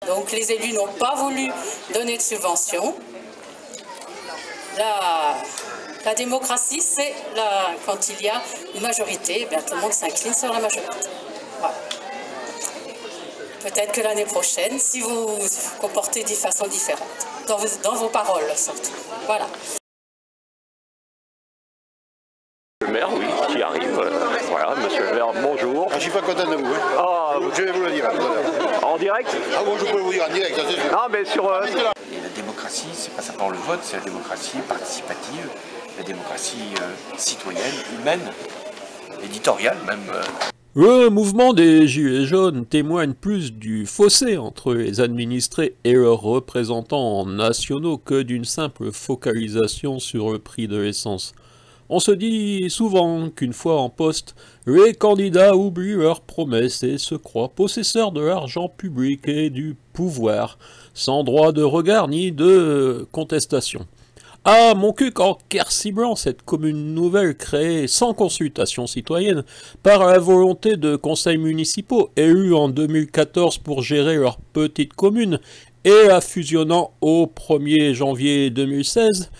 Donc les élus n'ont pas voulu donner de subventions. La démocratie, c'est quand il y a une majorité, eh bien, tout le monde s'incline sur la majorité. Voilà. Peut-être que l'année prochaine, si vous vous comportez de façon différente, dans vos paroles surtout. Voilà. Le maire, oui, qui arrive. Voilà, monsieur le maire, bonjour. Je suis pas content de vous. Hein. Ah, je vais vous le dire. En direct? Ah bon, je peux vous dire en direct. Ah, mais sur... Et la démocratie, c'est pas simplement le vote, c'est la démocratie participative, la démocratie citoyenne, humaine, éditoriale même. Le mouvement des Gilets jaunes témoigne plus du fossé entre les administrés et leurs représentants nationaux que d'une simple focalisation sur le prix de l'essence. On se dit souvent qu'une fois en poste, les candidats oublient leurs promesses et se croient possesseurs de l'argent public et du pouvoir, sans droit de regard ni de contestation. À Montcuq, en Quercy-Blanc, cette commune nouvelle créée sans consultation citoyenne par la volonté de conseils municipaux élus en 2014 pour gérer leur petite commune et la fusionnant au 1er janvier 2016,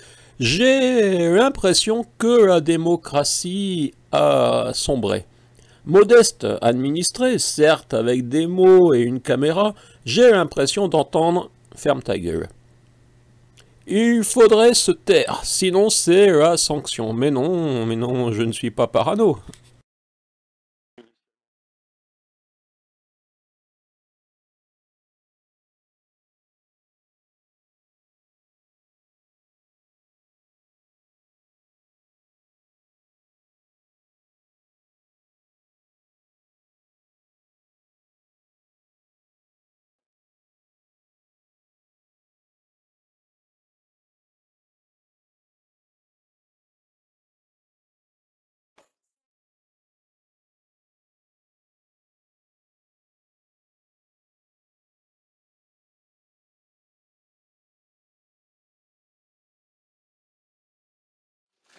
j'ai l'impression que la démocratie a sombré. Modeste administré, certes avec des mots et une caméra, j'ai l'impression d'entendre « ferme ta gueule ». Il faudrait se taire, sinon c'est la sanction. Mais non, je ne suis pas parano.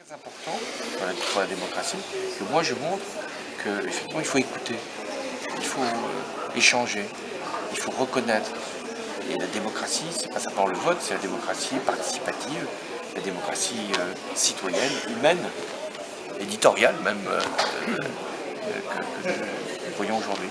Très important pour la démocratie, que moi je montre qu'effectivement il faut écouter, il faut échanger, il faut reconnaître. Et la démocratie, c'est pas simplement le vote, c'est la démocratie participative, la démocratie citoyenne, humaine, éditoriale même, que nous voyons aujourd'hui.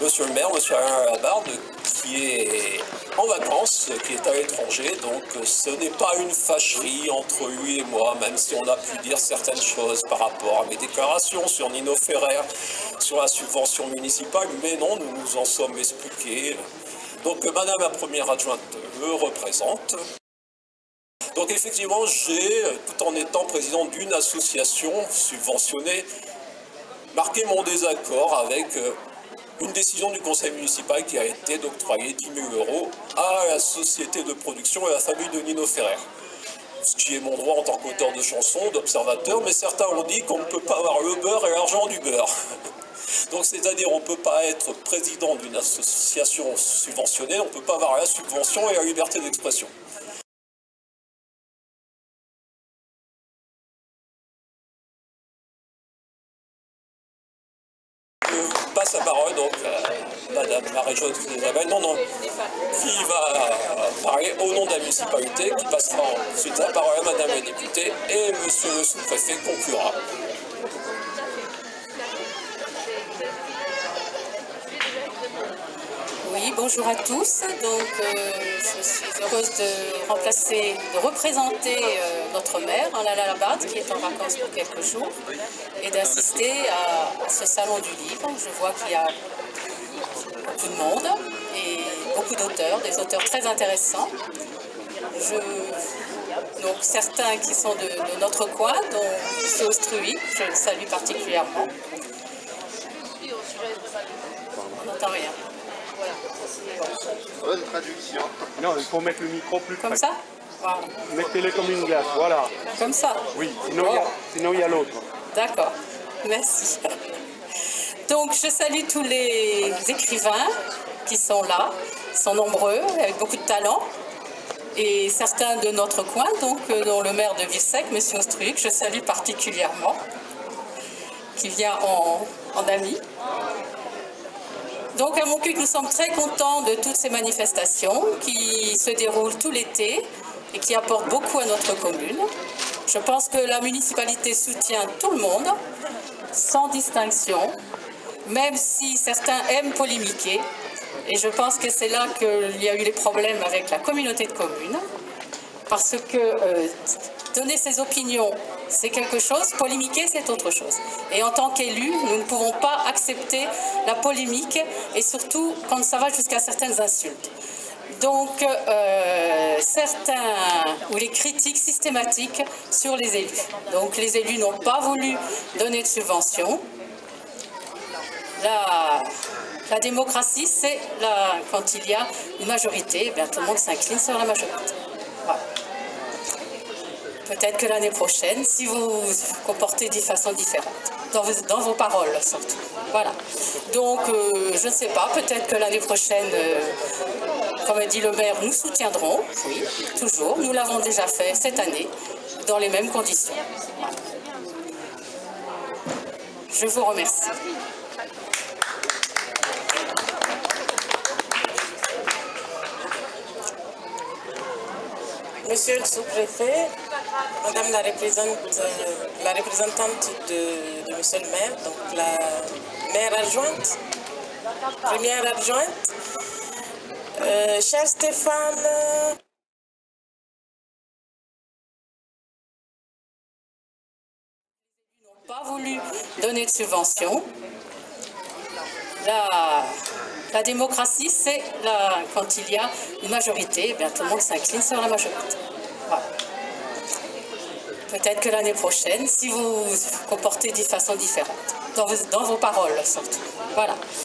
Monsieur le maire, monsieur Alain Labarde, qui est en vacances, qui est à l'étranger, donc ce n'est pas une fâcherie entre lui et moi, même si on a pu dire certaines choses par rapport à mes déclarations sur Nino Ferrer, sur la subvention municipale, mais non, nous nous en sommes expliqués. Donc madame la première adjointe me représente. Donc effectivement, j'ai, tout en étant président d'une association subventionnée, marqué mon désaccord avec une décision du conseil municipal qui a été d'octroyer 10 000 € à la société de production et à la famille de Nino Ferrer. Ce qui est mon droit en tant qu'auteur de chansons, d'observateur, mais certains ont dit qu'on ne peut pas avoir le beurre et l'argent du beurre. Donc c'est-à-dire on ne peut pas être président d'une association subventionnée, on ne peut pas avoir la subvention et la liberté d'expression. Je passe la parole donc à Madame Marie-Jo Isabelle, qui va parler au nom de la municipalité, qui passera ensuite la parole à Madame la députée et Monsieur le sous-préfet conclura. Oui, bonjour à tous. Donc, je suis heureuse de représenter notre maire, Alain Labarde, qui est en vacances pour quelques jours, et d'assister à ce salon du livre. Je vois qu'il y a beaucoup de monde et beaucoup d'auteurs, des auteurs très intéressants. Donc certains qui sont de notre coin, dont M. Ostruy, je le salue particulièrement. On n'entend rien. Bonne traduction. Non, il faut mettre le micro plus près. Comme ça? Voilà. Mettez-le comme une glace, voilà. Comme ça? Oui, sinon il y a l'autre. D'accord, merci. Donc je salue tous les écrivains qui sont là, ils sont nombreux, avec beaucoup de talent. Et certains de notre coin, donc dont le maire de Villesèque, M. Ostruy, que je salue particulièrement, qui vient en ami. Donc à Montcuq, nous sommes très contents de toutes ces manifestations qui se déroulent tout l'été et qui apportent beaucoup à notre commune. Je pense que la municipalité soutient tout le monde, sans distinction, même si certains aiment polémiquer. Et je pense que c'est là qu'il y a eu les problèmes avec la communauté de communes, parce que donner ses opinions, c'est quelque chose, polémiquer, c'est autre chose. Et en tant qu'élus, nous ne pouvons pas accepter la polémique, et surtout quand ça va jusqu'à certaines insultes. Donc, les critiques systématiques sur les élus. Donc, les élus n'ont pas voulu donner de subventions. La démocratie, c'est quand il y a une majorité, eh bien, tout le monde s'incline sur la majorité. Voilà. Peut-être que l'année prochaine, si vous vous comportez de façon différente, dans vos paroles surtout. Voilà. Donc, je ne sais pas, peut-être que l'année prochaine, comme a dit le maire, nous soutiendrons, oui, toujours. Nous l'avons déjà fait cette année, dans les mêmes conditions. Voilà. Je vous remercie. Monsieur le sous-préfet, Madame la représentante de Monsieur le maire, donc la maire adjointe, première adjointe, cher Stéphane, Ils n'ont pas voulu donner de subventions. La démocratie, c'est quand il y a une majorité, eh bien, tout le monde s'incline sur la majorité. Voilà. Peut-être que l'année prochaine, si vous vous comportez de façon différente, dans vos paroles surtout. Voilà.